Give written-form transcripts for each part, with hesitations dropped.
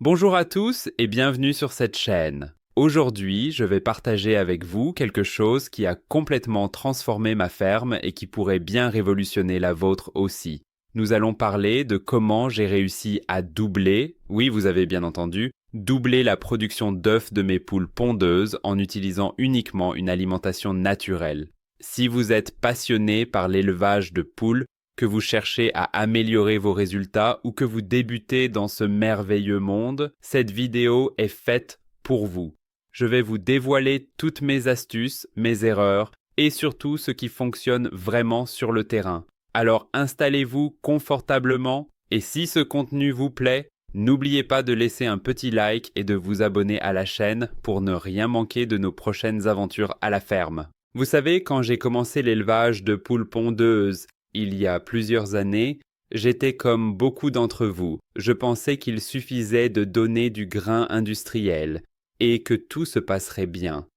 Bonjour à tous et bienvenue sur cette chaîne. Aujourd'hui, je vais partager avec vous quelque chose qui a complètement transformé ma ferme et qui pourrait bien révolutionner la vôtre aussi. Nous allons parler de comment j'ai réussi à doubler, oui vous avez bien entendu, doubler la production d'œufs de mes poules pondeuses en utilisant uniquement une alimentation naturelle. Si vous êtes passionné par l'élevage de poules, que vous cherchez à améliorer vos résultats ou que vous débutez dans ce merveilleux monde, cette vidéo est faite pour vous. Je vais vous dévoiler toutes mes astuces, mes erreurs et surtout ce qui fonctionne vraiment sur le terrain. Alors installez-vous confortablement et si ce contenu vous plaît, n'oubliez pas de laisser un petit like et de vous abonner à la chaîne pour ne rien manquer de nos prochaines aventures à la ferme. Vous savez, quand j'ai commencé l'élevage de poules pondeuses, il y a plusieurs années, j'étais comme beaucoup d'entre vous. Je pensais qu'il suffisait de donner du grain industriel et que tout se passerait bien.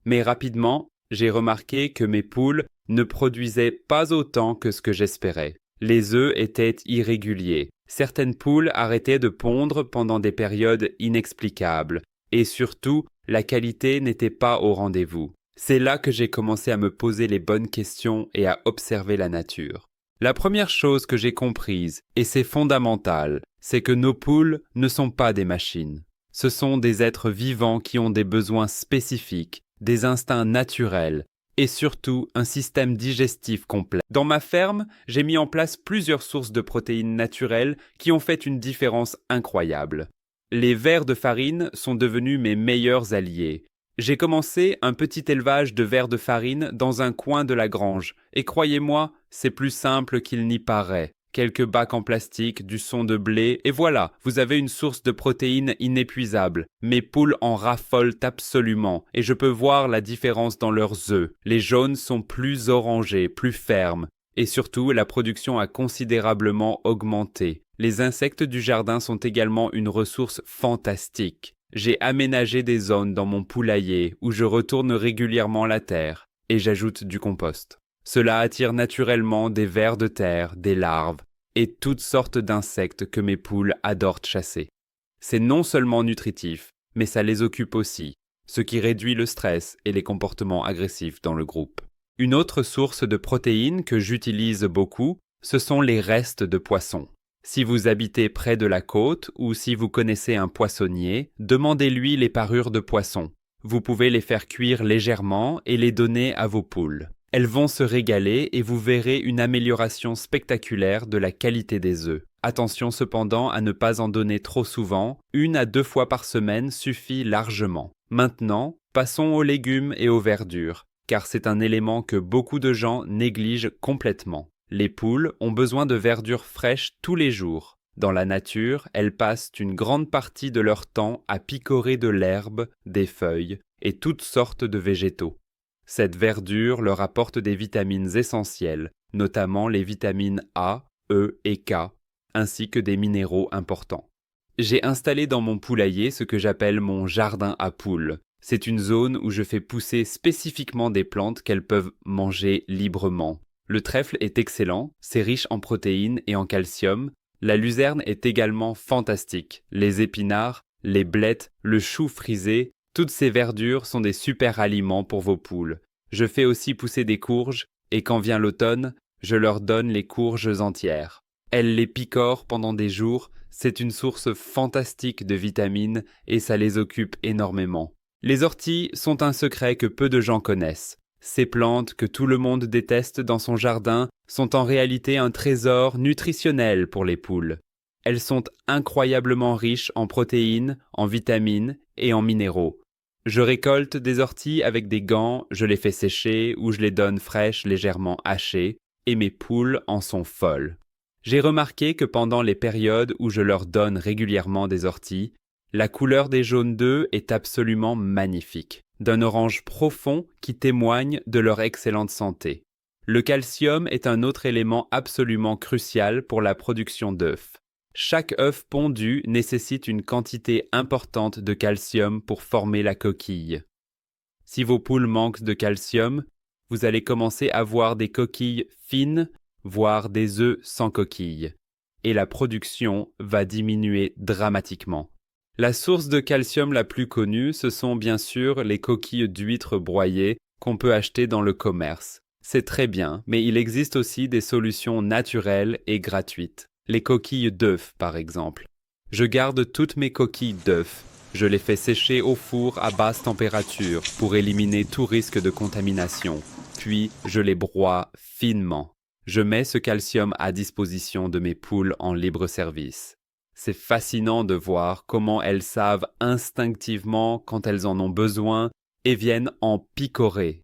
Mais rapidement, j'ai remarqué que mes poules ne produisaient pas autant que ce que j'espérais. Les œufs étaient irréguliers. Certaines poules arrêtaient de pondre pendant des périodes inexplicables. Et surtout, la qualité n'était pas au rendez-vous. C'est là que j'ai commencé à me poser les bonnes questions et à observer la nature. La première chose que j'ai comprise, et c'est fondamental, c'est que nos poules ne sont pas des machines. Ce sont des êtres vivants qui ont des besoins spécifiques, des instincts naturels et surtout un système digestif complet. Dans ma ferme, j'ai mis en place plusieurs sources de protéines naturelles qui ont fait une différence incroyable. Les vers de farine sont devenus mes meilleurs alliés. J'ai commencé un petit élevage de vers de farine dans un coin de la grange, et croyez-moi, c'est plus simple qu'il n'y paraît. Quelques bacs en plastique, du son de blé, et voilà, vous avez une source de protéines inépuisable. Mes poules en raffolent absolument, et je peux voir la différence dans leurs œufs. Les jaunes sont plus orangés, plus fermes, et surtout la production a considérablement augmenté. Les insectes du jardin sont également une ressource fantastique. J'ai aménagé des zones dans mon poulailler où je retourne régulièrement la terre et j'ajoute du compost. Cela attire naturellement des vers de terre, des larves et toutes sortes d'insectes que mes poules adorent chasser. C'est non seulement nutritif, mais ça les occupe aussi, ce qui réduit le stress et les comportements agressifs dans le groupe. Une autre source de protéines que j'utilise beaucoup, ce sont les restes de poissons. Si vous habitez près de la côte ou si vous connaissez un poissonnier, demandez-lui les parures de poisson. Vous pouvez les faire cuire légèrement et les donner à vos poules. Elles vont se régaler et vous verrez une amélioration spectaculaire de la qualité des œufs. Attention cependant à ne pas en donner trop souvent, 1 à 2 fois par semaine suffit largement. Maintenant, passons aux légumes et aux verdures, car c'est un élément que beaucoup de gens négligent complètement. Les poules ont besoin de verdure fraîche tous les jours. Dans la nature, elles passent une grande partie de leur temps à picorer de l'herbe, des feuilles et toutes sortes de végétaux. Cette verdure leur apporte des vitamines essentielles, notamment les vitamines A, E et K, ainsi que des minéraux importants. J'ai installé dans mon poulailler ce que j'appelle mon jardin à poules. C'est une zone où je fais pousser spécifiquement des plantes qu'elles peuvent manger librement. Le trèfle est excellent, c'est riche en protéines et en calcium. La luzerne est également fantastique. Les épinards, les blettes, le chou frisé, toutes ces verdures sont des super aliments pour vos poules. Je fais aussi pousser des courges et quand vient l'automne, je leur donne les courges entières. Elles les picorent pendant des jours, c'est une source fantastique de vitamines et ça les occupe énormément. Les orties sont un secret que peu de gens connaissent. Ces plantes que tout le monde déteste dans son jardin sont en réalité un trésor nutritionnel pour les poules. Elles sont incroyablement riches en protéines, en vitamines et en minéraux. Je récolte des orties avec des gants, je les fais sécher ou je les donne fraîches légèrement hachées et mes poules en sont folles. J'ai remarqué que pendant les périodes où je leur donne régulièrement des orties, la couleur des jaunes d'œufs est absolument magnifique, d'un orange profond qui témoigne de leur excellente santé. Le calcium est un autre élément absolument crucial pour la production d'œufs. Chaque œuf pondu nécessite une quantité importante de calcium pour former la coquille. Si vos poules manquent de calcium, vous allez commencer à voir des coquilles fines, voire des œufs sans coquille. Et la production va diminuer dramatiquement. La source de calcium la plus connue, ce sont bien sûr les coquilles d'huîtres broyées qu'on peut acheter dans le commerce. C'est très bien, mais il existe aussi des solutions naturelles et gratuites. Les coquilles d'œufs, par exemple. Je garde toutes mes coquilles d'œufs. Je les fais sécher au four à basse température pour éliminer tout risque de contamination. Puis, je les broie finement. Je mets ce calcium à disposition de mes poules en libre service. C'est fascinant de voir comment elles savent instinctivement quand elles en ont besoin et viennent en picorer.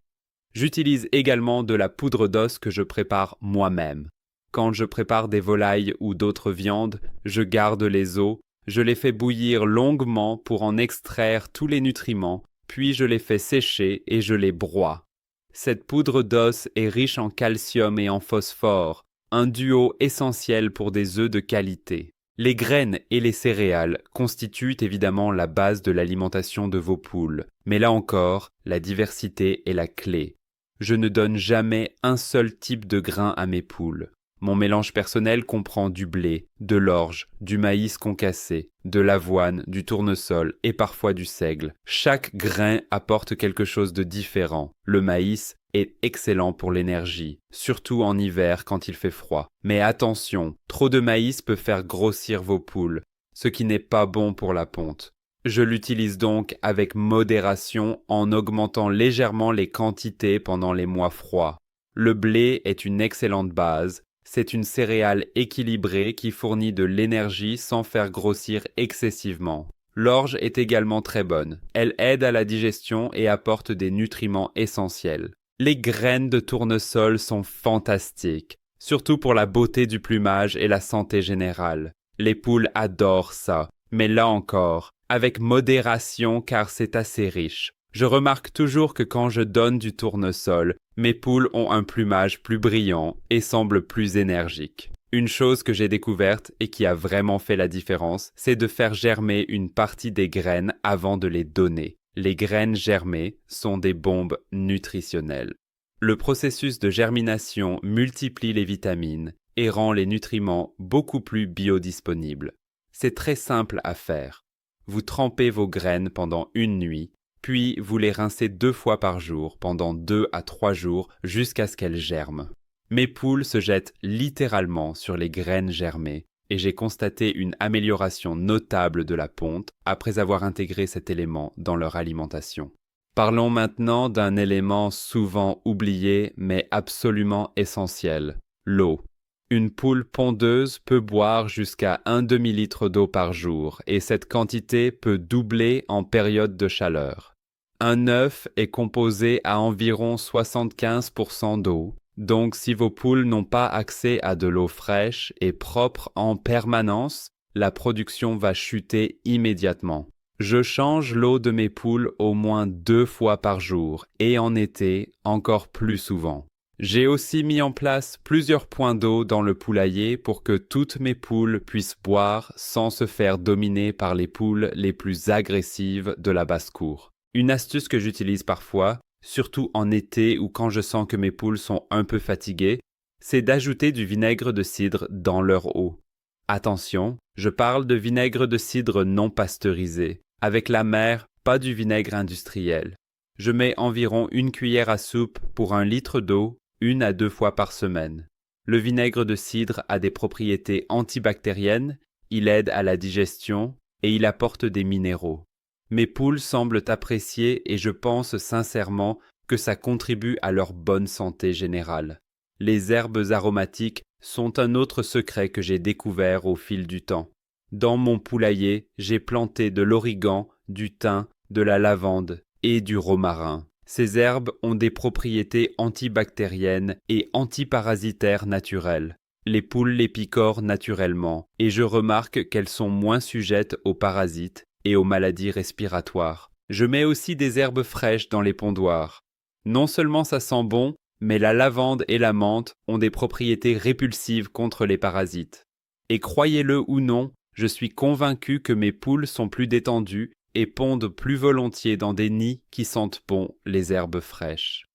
J'utilise également de la poudre d'os que je prépare moi-même. Quand je prépare des volailles ou d'autres viandes, je garde les os, je les fais bouillir longuement pour en extraire tous les nutriments, puis je les fais sécher et je les broie. Cette poudre d'os est riche en calcium et en phosphore, un duo essentiel pour des œufs de qualité. Les graines et les céréales constituent évidemment la base de l'alimentation de vos poules, mais là encore, la diversité est la clé. Je ne donne jamais un seul type de grain à mes poules. Mon mélange personnel comprend du blé, de l'orge, du maïs concassé, de l'avoine, du tournesol et parfois du seigle. Chaque grain apporte quelque chose de différent. Le maïs est excellent pour l'énergie, surtout en hiver quand il fait froid. Mais attention, trop de maïs peut faire grossir vos poules, ce qui n'est pas bon pour la ponte. Je l'utilise donc avec modération en augmentant légèrement les quantités pendant les mois froids. Le blé est une excellente base. C'est une céréale équilibrée qui fournit de l'énergie sans faire grossir excessivement. L'orge est également très bonne. Elle aide à la digestion et apporte des nutriments essentiels. Les graines de tournesol sont fantastiques, surtout pour la beauté du plumage et la santé générale. Les poules adorent ça, mais là encore, avec modération car c'est assez riche. Je remarque toujours que quand je donne du tournesol, mes poules ont un plumage plus brillant et semblent plus énergiques. Une chose que j'ai découverte et qui a vraiment fait la différence, c'est de faire germer une partie des graines avant de les donner. Les graines germées sont des bombes nutritionnelles. Le processus de germination multiplie les vitamines et rend les nutriments beaucoup plus biodisponibles. C'est très simple à faire. Vous trempez vos graines pendant une nuit, puis vous les rincez 2 fois par jour pendant 2 à 3 jours jusqu'à ce qu'elles germent. Mes poules se jettent littéralement sur les graines germées et j'ai constaté une amélioration notable de la ponte après avoir intégré cet élément dans leur alimentation. Parlons maintenant d'un élément souvent oublié mais absolument essentiel, l'eau. Une poule pondeuse peut boire jusqu'à 1 demi-litre d'eau par jour et cette quantité peut doubler en période de chaleur. Un œuf est composé à environ 75% d'eau, donc si vos poules n'ont pas accès à de l'eau fraîche et propre en permanence, la production va chuter immédiatement. Je change l'eau de mes poules au moins 2 fois par jour et en été encore plus souvent. J'ai aussi mis en place plusieurs points d'eau dans le poulailler pour que toutes mes poules puissent boire sans se faire dominer par les poules les plus agressives de la basse-cour. Une astuce que j'utilise parfois, surtout en été ou quand je sens que mes poules sont un peu fatiguées, c'est d'ajouter du vinaigre de cidre dans leur eau. Attention, je parle de vinaigre de cidre non pasteurisé, avec la mer, pas du vinaigre industriel. Je mets environ 1 cuillère à soupe pour 1 litre d'eau, 1 à 2 fois par semaine. Le vinaigre de cidre a des propriétés antibactériennes, il aide à la digestion et il apporte des minéraux. Mes poules semblent apprécier et je pense sincèrement que ça contribue à leur bonne santé générale. Les herbes aromatiques sont un autre secret que j'ai découvert au fil du temps. Dans mon poulailler, j'ai planté de l'origan, du thym, de la lavande et du romarin. Ces herbes ont des propriétés antibactériennes et antiparasitaires naturelles. Les poules les picorent naturellement et je remarque qu'elles sont moins sujettes aux parasites et aux maladies respiratoires. Je mets aussi des herbes fraîches dans les pondoirs. Non seulement ça sent bon, mais la lavande et la menthe ont des propriétés répulsives contre les parasites. Et croyez-le ou non, je suis convaincu que mes poules sont plus détendues et pondent plus volontiers dans des nids qui sentent bon les herbes fraîches.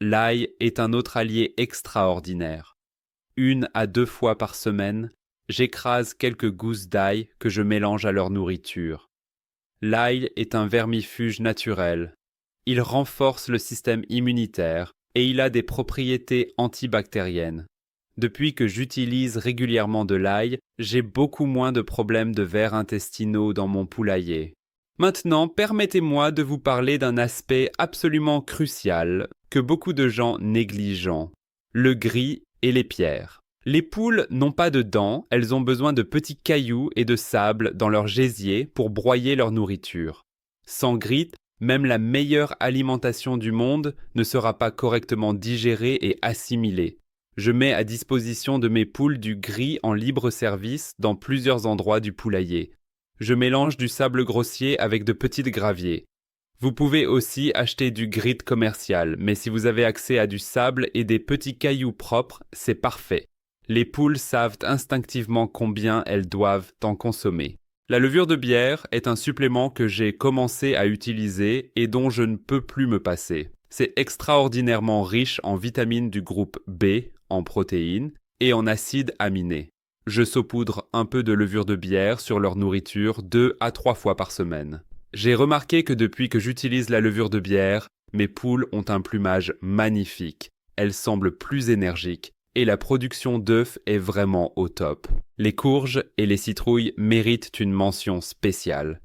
L'ail est un autre allié extraordinaire. 1 à 2 fois par semaine, j'écrase quelques gousses d'ail que je mélange à leur nourriture. L'ail est un vermifuge naturel. Il renforce le système immunitaire et il a des propriétés antibactériennes. Depuis que j'utilise régulièrement de l'ail, j'ai beaucoup moins de problèmes de vers intestinaux dans mon poulailler. Maintenant, permettez-moi de vous parler d'un aspect absolument crucial que beaucoup de gens négligent, le gris et les pierres. Les poules n'ont pas de dents, elles ont besoin de petits cailloux et de sable dans leur gésier pour broyer leur nourriture. Sans grit, même la meilleure alimentation du monde ne sera pas correctement digérée et assimilée. Je mets à disposition de mes poules du gris en libre service dans plusieurs endroits du poulailler. Je mélange du sable grossier avec de petites graviers. Vous pouvez aussi acheter du grit commercial, mais si vous avez accès à du sable et des petits cailloux propres, c'est parfait. Les poules savent instinctivement combien elles doivent en consommer. La levure de bière est un supplément que j'ai commencé à utiliser et dont je ne peux plus me passer. C'est extraordinairement riche en vitamines du groupe B, en protéines, et en acides aminés. Je saupoudre un peu de levure de bière sur leur nourriture 2 à 3 fois par semaine. J'ai remarqué que depuis que j'utilise la levure de bière, mes poules ont un plumage magnifique. Elles semblent plus énergiques et la production d'œufs est vraiment au top. Les courges et les citrouilles méritent une mention spéciale.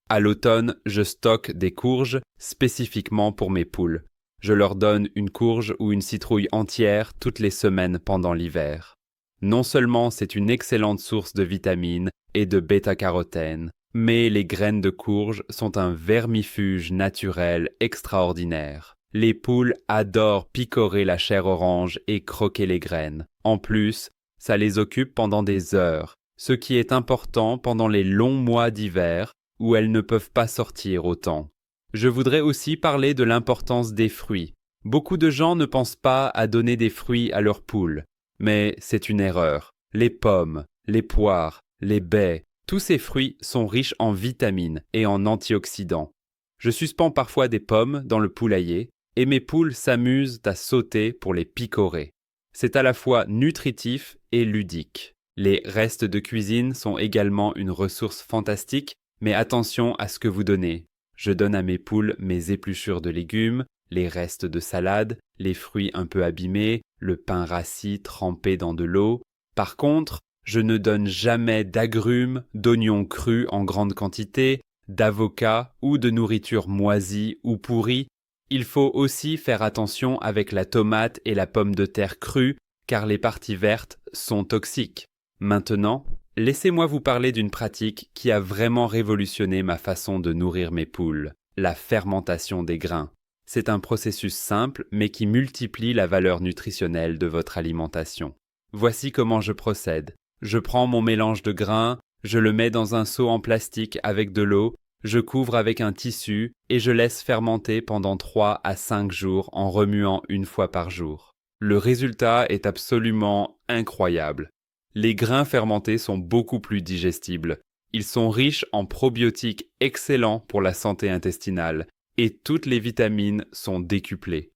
À l'automne, je stocke des courges spécifiquement pour mes poules. Je leur donne une courge ou une citrouille entière toutes les semaines pendant l'hiver. Non seulement c'est une excellente source de vitamines et de bêta-carotène, mais les graines de courge sont un vermifuge naturel extraordinaire. Les poules adorent picorer la chair orange et croquer les graines. En plus, ça les occupe pendant des heures, ce qui est important pendant les longs mois d'hiver où elles ne peuvent pas sortir autant. Je voudrais aussi parler de l'importance des fruits. Beaucoup de gens ne pensent pas à donner des fruits à leurs poules, mais c'est une erreur. Les pommes, les poires, les baies, tous ces fruits sont riches en vitamines et en antioxydants. Je suspends parfois des pommes dans le poulailler et mes poules s'amusent à sauter pour les picorer. C'est à la fois nutritif et ludique. Les restes de cuisine sont également une ressource fantastique, mais attention à ce que vous donnez. Je donne à mes poules mes épluchures de légumes, les restes de salade, les fruits un peu abîmés, le pain rassis trempé dans de l'eau. Par contre, je ne donne jamais d'agrumes, d'oignons crus en grande quantité, d'avocats ou de nourriture moisie ou pourrie. Il faut aussi faire attention avec la tomate et la pomme de terre crue, car les parties vertes sont toxiques. Maintenant, laissez-moi vous parler d'une pratique qui a vraiment révolutionné ma façon de nourrir mes poules, la fermentation des grains. C'est un processus simple, mais qui multiplie la valeur nutritionnelle de votre alimentation. Voici comment je procède. Je prends mon mélange de grains, je le mets dans un seau en plastique avec de l'eau, je couvre avec un tissu et je laisse fermenter pendant 3 à 5 jours en remuant une fois par jour. Le résultat est absolument incroyable. Les grains fermentés sont beaucoup plus digestibles. Ils sont riches en probiotiques excellents pour la santé intestinale et toutes les vitamines sont décuplées.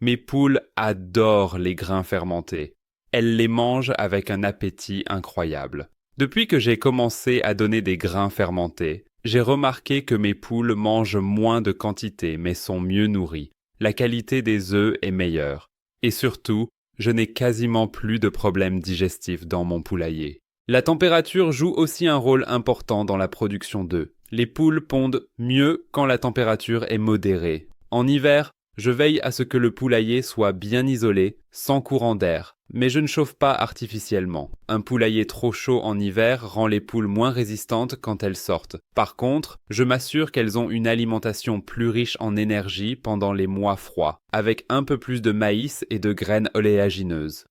Mes poules adorent les grains fermentés. Elles les mangent avec un appétit incroyable. Depuis que j'ai commencé à donner des grains fermentés, j'ai remarqué que mes poules mangent moins de quantité mais sont mieux nourries. La qualité des œufs est meilleure. Et surtout, je n'ai quasiment plus de problèmes digestifs dans mon poulailler. La température joue aussi un rôle important dans la production d'œufs. Les poules pondent mieux quand la température est modérée. En hiver, je veille à ce que le poulailler soit bien isolé, sans courant d'air, mais je ne chauffe pas artificiellement. Un poulailler trop chaud en hiver rend les poules moins résistantes quand elles sortent. Par contre, je m'assure qu'elles ont une alimentation plus riche en énergie pendant les mois froids, avec un peu plus de maïs et de graines oléagineuses.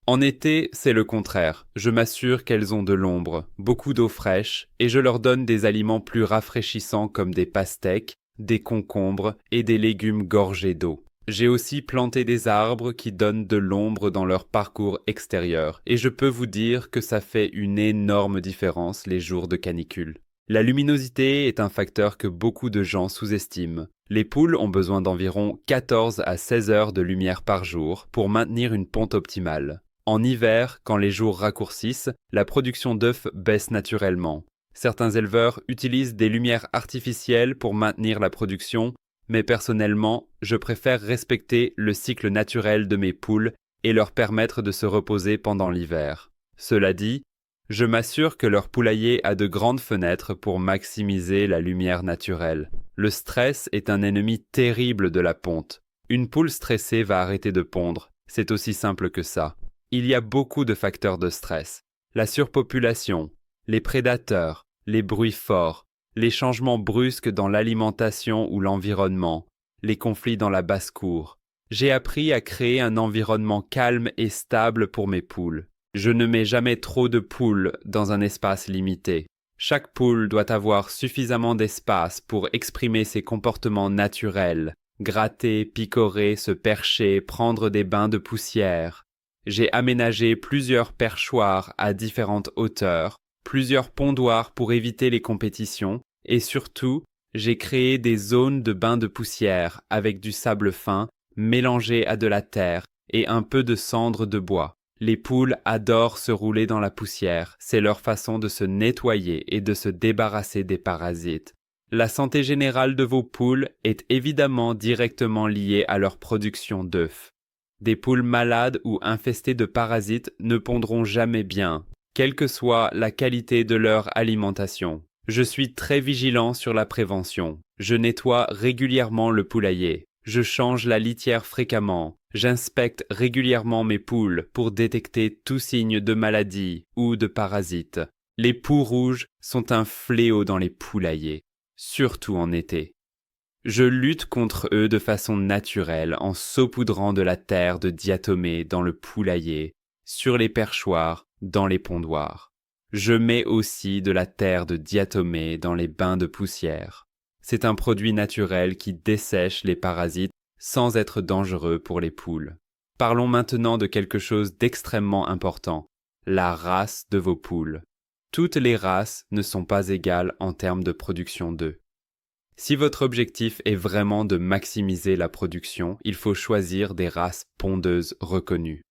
En été, c'est le contraire. Je m'assure qu'elles ont de l'ombre, beaucoup d'eau fraîche, et je leur donne des aliments plus rafraîchissants comme des pastèques, des concombres et des légumes gorgés d'eau. J'ai aussi planté des arbres qui donnent de l'ombre dans leur parcours extérieur, et je peux vous dire que ça fait une énorme différence les jours de canicule. La luminosité est un facteur que beaucoup de gens sous-estiment. Les poules ont besoin d'environ 14 à 16 heures de lumière par jour pour maintenir une ponte optimale. En hiver, quand les jours raccourcissent, la production d'œufs baisse naturellement. Certains éleveurs utilisent des lumières artificielles pour maintenir la production, mais personnellement, je préfère respecter le cycle naturel de mes poules et leur permettre de se reposer pendant l'hiver. Cela dit, je m'assure que leur poulailler a de grandes fenêtres pour maximiser la lumière naturelle. Le stress est un ennemi terrible de la ponte. Une poule stressée va arrêter de pondre, c'est aussi simple que ça. Il y a beaucoup de facteurs de stress. La surpopulation, les prédateurs, les bruits forts, les changements brusques dans l'alimentation ou l'environnement, les conflits dans la basse-cour. J'ai appris à créer un environnement calme et stable pour mes poules. Je ne mets jamais trop de poules dans un espace limité. Chaque poule doit avoir suffisamment d'espace pour exprimer ses comportements naturels, gratter, picorer, se percher, prendre des bains de poussière. J'ai aménagé plusieurs perchoirs à différentes hauteurs, plusieurs pondoirs pour éviter les compétitions, et surtout, j'ai créé des zones de bains de poussière avec du sable fin mélangé à de la terre et un peu de cendre de bois. Les poules adorent se rouler dans la poussière, c'est leur façon de se nettoyer et de se débarrasser des parasites. La santé générale de vos poules est évidemment directement liée à leur production d'œufs. Des poules malades ou infestées de parasites ne pondront jamais bien, quelle que soit la qualité de leur alimentation. Je suis très vigilant sur la prévention. Je nettoie régulièrement le poulailler. Je change la litière fréquemment. J'inspecte régulièrement mes poules pour détecter tout signe de maladie ou de parasites. Les poux rouges sont un fléau dans les poulaillers, surtout en été. Je lutte contre eux de façon naturelle en saupoudrant de la terre de diatomée dans le poulailler, sur les perchoirs, dans les pondoirs. Je mets aussi de la terre de diatomée dans les bains de poussière. C'est un produit naturel qui dessèche les parasites sans être dangereux pour les poules. Parlons maintenant de quelque chose d'extrêmement important, la race de vos poules. Toutes les races ne sont pas égales en termes de production d'œufs. Si votre objectif est vraiment de maximiser la production, il faut choisir des races pondeuses reconnues.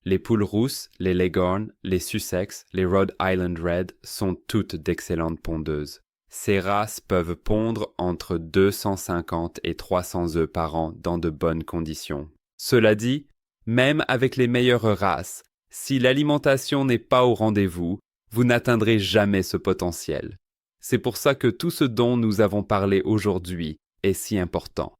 Les poules rousses, les Leghorn, les Sussex, les Rhode Island Red sont toutes d'excellentes pondeuses. Ces races peuvent pondre entre 250 et 300 œufs par an dans de bonnes conditions. Cela dit, même avec les meilleures races, si l'alimentation n'est pas au rendez-vous, vous n'atteindrez jamais ce potentiel. C'est pour ça que tout ce dont nous avons parlé aujourd'hui est si important.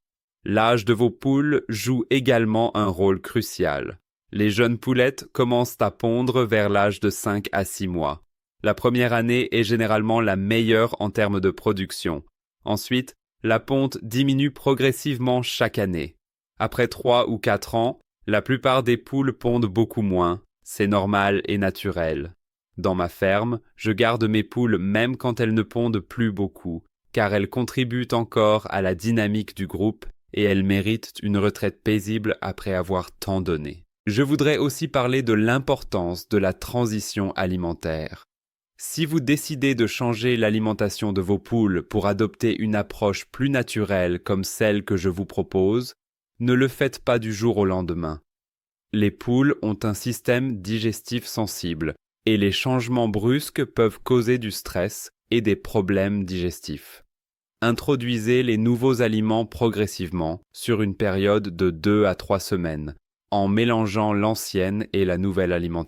L'âge de vos poules joue également un rôle crucial. Les jeunes poulettes commencent à pondre vers l'âge de 5 à 6 mois. La première année est généralement la meilleure en termes de production. Ensuite, la ponte diminue progressivement chaque année. Après 3 ou 4 ans, la plupart des poules pondent beaucoup moins. C'est normal et naturel. Dans ma ferme, je garde mes poules même quand elles ne pondent plus beaucoup, car elles contribuent encore à la dynamique du groupe et elles méritent une retraite paisible après avoir tant donné. Je voudrais aussi parler de l'importance de la transition alimentaire. Si vous décidez de changer l'alimentation de vos poules pour adopter une approche plus naturelle comme celle que je vous propose, ne le faites pas du jour au lendemain. Les poules ont un système digestif sensible et les changements brusques peuvent causer du stress et des problèmes digestifs. Introduisez les nouveaux aliments progressivement sur une période de 2 à 3 semaines, en mélangeant l'ancienne et la nouvelle alimentation.